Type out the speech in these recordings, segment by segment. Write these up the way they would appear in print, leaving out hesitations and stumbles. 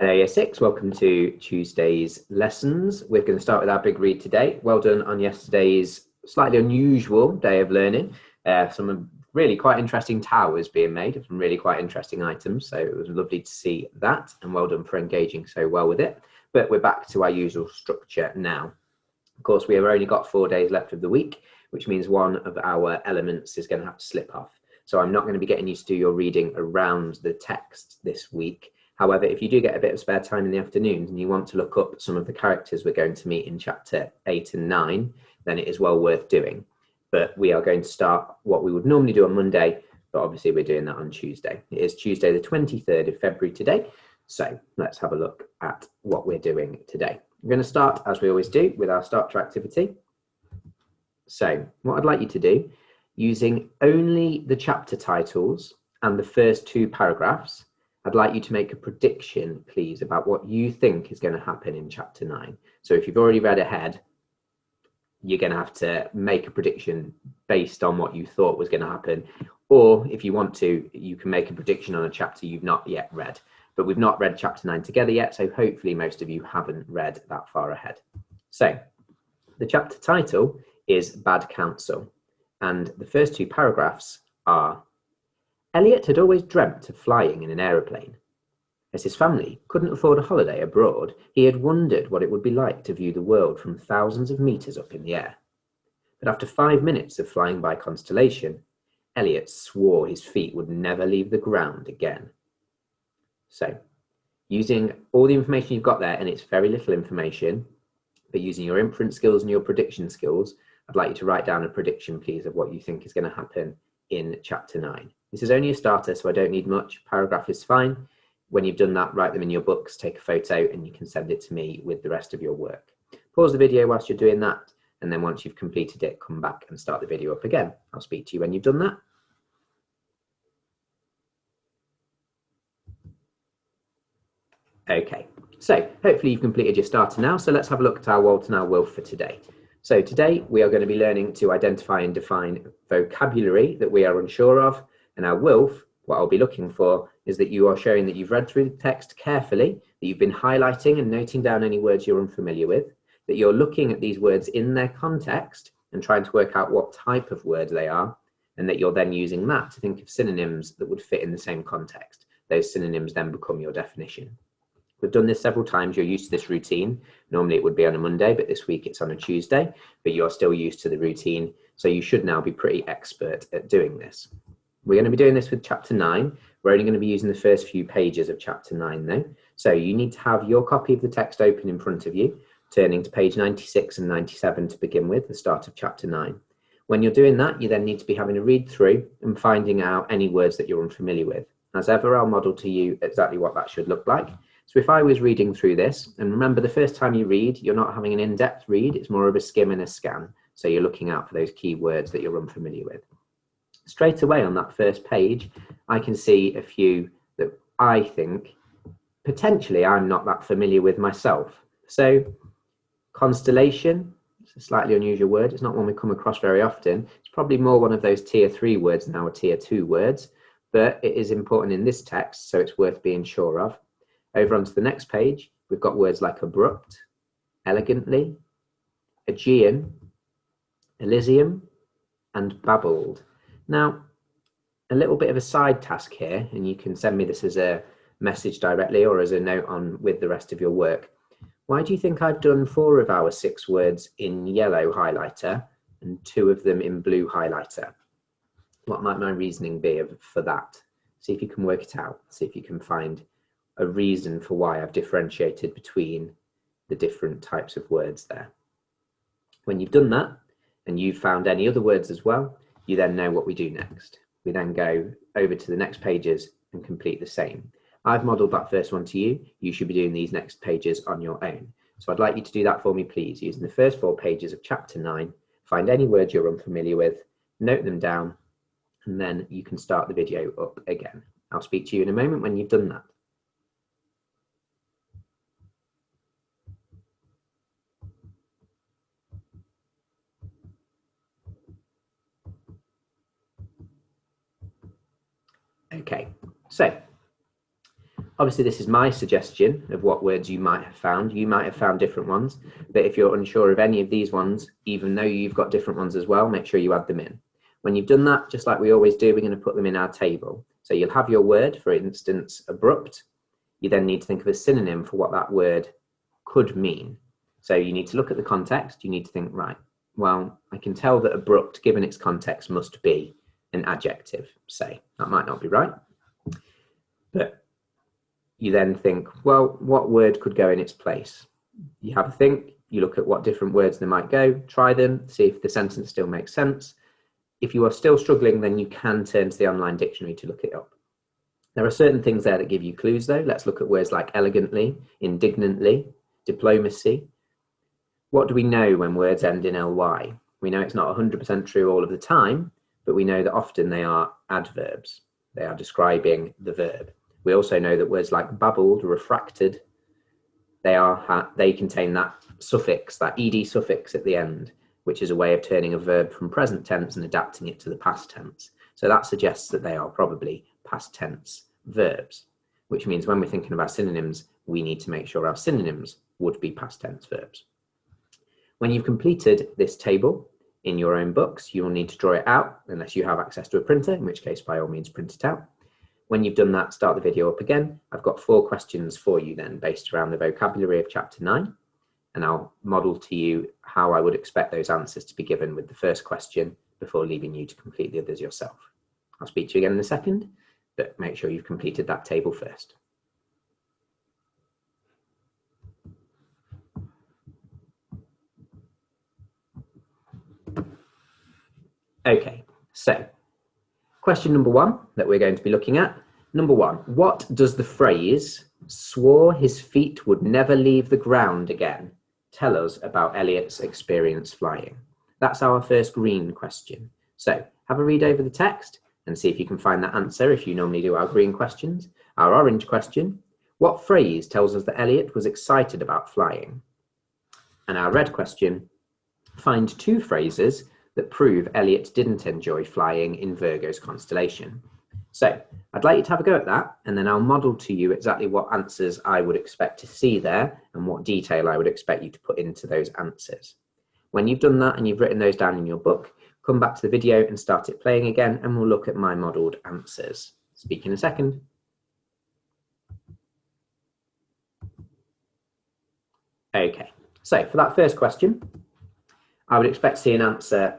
Hello, Year 6. Welcome to Tuesday's lessons. We're going to start with our big read today. Well done on yesterday's slightly unusual day of learning. Some really quite interesting towers being made of some really quite interesting items. So it was lovely to see that, and well done for engaging so well with it. But we're back to our usual structure now. Of course, we have only got 4 days left of the week, which means one of our elements is going to have to slip off. So I'm not going to be getting you to do your reading around the text this week. However, if you do get a bit of spare time in the afternoons and you want to look up some of the characters we're going to meet in chapter 8 and 9, then it is well worth doing. But we are going to start what we would normally do on Monday, but obviously we're doing that on Tuesday. It is Tuesday the 23rd of February today. So let's have a look at what we're doing today. We're going to start, as we always do, with our starter activity. So what I'd like you to do, using only the chapter titles and the first 2 paragraphs, I'd like you to make a prediction, please, about what you think is going to happen in chapter 9. So if you've already read ahead, you're going to have to make a prediction based on what you thought was going to happen. Or if you want to, you can make a prediction on a chapter you've not yet read. But we've not read chapter 9 together yet, so hopefully most of you haven't read that far ahead. So the chapter title is Bad Counsel, and the first 2 paragraphs are: Elliot had always dreamt of flying in an aeroplane. As his family couldn't afford a holiday abroad, he had wondered what it would be like to view the world from thousands of meters up in the air. But after 5 minutes of flying by Constellation, Elliot swore his feet would never leave the ground again. So, using all the information you've got there, and it's very little information, but using your inference skills and your prediction skills, I'd like you to write down a prediction, please, of what you think is going to happen in chapter 9. This is only a starter, so I don't need much. Paragraph is fine. When you've done that, write them in your books, take a photo, and you can send it to me with the rest of your work. Pause the video whilst you're doing that, and then once you've completed it, come back and start the video up again. I'll speak to you when you've done that. Okay, so hopefully you've completed your starter now. So let's have a look at our Wolt and our Wilf for today. So today we are going to be learning to identify and define vocabulary that we are unsure of. And our Wilf, what I'll be looking for is that you are showing that you've read through the text carefully, that you've been highlighting and noting down any words you're unfamiliar with, that you're looking at these words in their context and trying to work out what type of word they are, and that you're then using that to think of synonyms that would fit in the same context. Those synonyms then become your definition. We've done this several times. You're used to this routine. Normally it would be on a Monday, but this week it's on a Tuesday, but you're still used to the routine. So you should now be pretty expert at doing this. We're going to be doing this with chapter 9. We're only going to be using the first few pages of chapter 9 though. So you need to have your copy of the text open in front of you, turning to page 96 and 97 to begin with, the start of chapter 9. When you're doing that, you then need to be having a read through and finding out any words that you're unfamiliar with. As ever, I'll model to you exactly what that should look like. So if I was reading through this, and remember the first time you read, you're not having an in-depth read, it's more of a skim and a scan. So you're looking out for those key words that you're unfamiliar with. Straight away on that first page, I can see a few that I think potentially I'm not that familiar with myself. So constellation, it's a slightly unusual word. It's not one we come across very often. It's probably more one of those tier 3 words now, or tier 2 words, but it is important in this text, so it's worth being sure of. Over onto the next page, we've got words like abrupt, elegantly, Aegean, Elysium, and babbled. Now, a little bit of a side task here, and you can send me this as a message directly or as a note on with the rest of your work. Why do you think I've done 4 of our 6 words in yellow highlighter and 2 of them in blue highlighter? What might my reasoning be for that? See if you can work it out. See if you can find a reason for why I've differentiated between the different types of words there. When you've done that, and you've found any other words as well, you then know what we do next. We then go over to the next pages and complete the same. I've modeled that first one to you. You should be doing these next pages on your own. So I'd like you to do that for me, please, using the first 4 pages of chapter 9. Find any words you're unfamiliar with, note them down, and then you can start the video up again. I'll speak to you in a moment when you've done that. Okay, so Obviously, this is my suggestion of what words you might have found. You might have found different ones, but if you're unsure of any of these ones, even though you've got different ones as well, make sure you add them in. When you've done that, just like we always do, we're going to put them in our table. So you'll have your word, for instance, abrupt. You then need to think of a synonym for what that word could mean. So you need to look at the context. You need to think, right, well, I can tell that abrupt, given its context, must be an adjective, say. That might not be right. But you then think, well, what word could go in its place? You have a think, you look at what different words there might go, try them, see if the sentence still makes sense. If you are still struggling, then you can turn to the online dictionary to look it up. There are certain things there that give you clues though. Let's look at words like elegantly, indignantly, diplomacy. What do we know when words end in ly? We know it's not 100% true all of the time, but we know that often they are adverbs. They are describing the verb. We also know that words like babbled, refracted, they contain that suffix, that ed suffix at the end, which is a way of turning a verb from present tense and adapting it to the past tense. So that suggests that they are probably past tense verbs, which means when we're thinking about synonyms, we need to make sure our synonyms would be past tense verbs. When you've completed this table in your own books, you will need to draw it out unless you have access to a printer, in which case by all means print it out. When you've done that, start the video up again. I've got 4 questions for you then based around the vocabulary of chapter 9, and I'll model to you how I would expect those answers to be given with the first question before leaving you to complete the others yourself. I'll speak to you again in a second, but make sure you've completed that table first. Okay, so question number 1 that we're going to be looking at. Number 1, what does the phrase "swore his feet would never leave the ground again" tell us about Elliot's experience flying? That's our first green question. So have a read over the text and see if you can find that answer if you normally do our green questions. Our orange question, what phrase tells us that Elliot was excited about flying? And our red question, find 2 phrases that prove Elliot didn't enjoy flying in Virgo's constellation. So I'd like you to have a go at that, and then I'll model to you exactly what answers I would expect to see there and what detail I would expect you to put into those answers. When you've done that and you've written those down in your book, come back to the video and start it playing again, and we'll look at my modelled answers. Speak in a second. Okay, so for that first question, I would expect to see an answer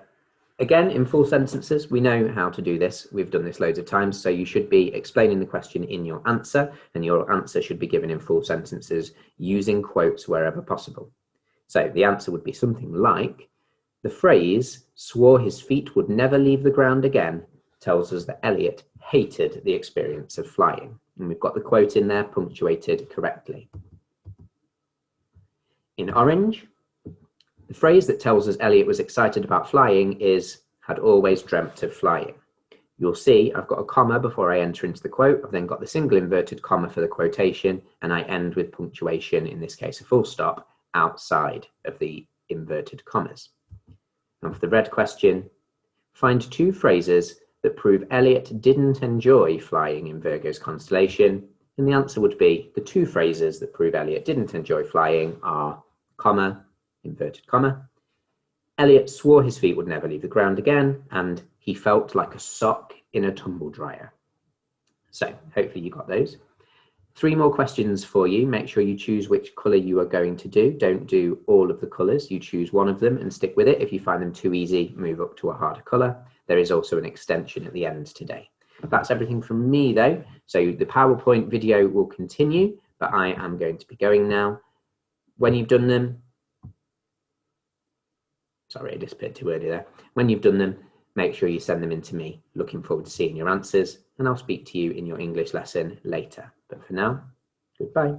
again in full sentences. We know how to do this. We've done this loads of times. So you should be explaining the question in your answer, and your answer should be given in full sentences using quotes wherever possible. So the answer would be something like, the phrase "swore his feet would never leave the ground again" tells us that Elliot hated the experience of flying. And we've got the quote in there punctuated correctly. In orange, the phrase that tells us Elliot was excited about flying is "had always dreamt of flying." You'll see I've got a comma before I enter into the quote. I've then got the single inverted comma for the quotation, and I end with punctuation, in this case a full stop, outside of the inverted commas. And for the red question, find 2 phrases that prove Elliot didn't enjoy flying in Virgo's constellation. And the answer would be the 2 phrases that prove Elliot didn't enjoy flying are comma, inverted comma, Elliot swore his feet would never leave the ground again, and he felt like a sock in a tumble dryer. So hopefully you got those. 3 more questions for you. Make sure you choose which colour you are going to do. Don't do all of the colours. You choose one of them and stick with it. If you find them too easy, move up to a harder colour. There is also an extension at the end today. That's everything from me though. So the PowerPoint video will continue, but I am going to be going now. When you've done them, sorry, I disappeared too early there. When you've done them, make sure you send them in to me. Looking forward to seeing your answers, and I'll speak to you in your English lesson later. But for now, goodbye.